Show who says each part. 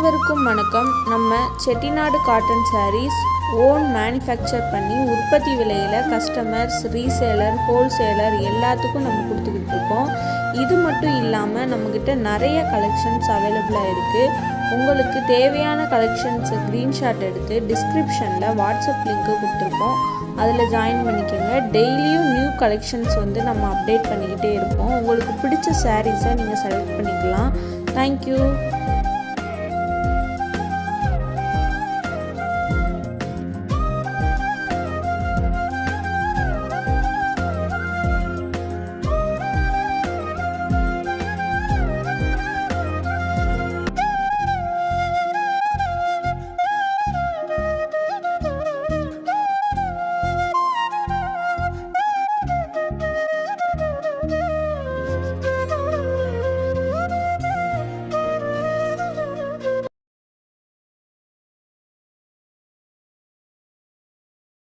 Speaker 1: அனைவருக்கும் வணக்கம். நம்ம Chettinad cotton sarees own manufacture பண்ணி உற்பத்தி விலையில் கஸ்டமர்ஸ், ரீசேலர், ஹோல்சேலர் எல்லாத்துக்கும் நம்ம கொடுத்துக்கிட்டு இருக்கோம். இது மட்டும் இல்லாமல் நம்மக்கிட்ட நிறைய கலெக்ஷன்ஸ் அவைலபிளாக இருக்குது. உங்களுக்கு தேவையான கலெக்ஷன்ஸை ஸ்க்ரீன்ஷாட் எடுத்து டிஸ்கிரிப்ஷனில் வாட்ஸ்அப் லிங்க்கு கொடுத்துருக்கோம். அதில் ஜாயின் பண்ணிக்கோங்க. டெய்லியும் நியூ கலெக்ஷன்ஸ் நம்ம அப்டேட் பண்ணிக்கிட்டே இருப்போம். உங்களுக்கு பிடிச்ச சாரீஸை நீங்கள் செலக்ட் பண்ணிக்கலாம். தேங்க்யூ.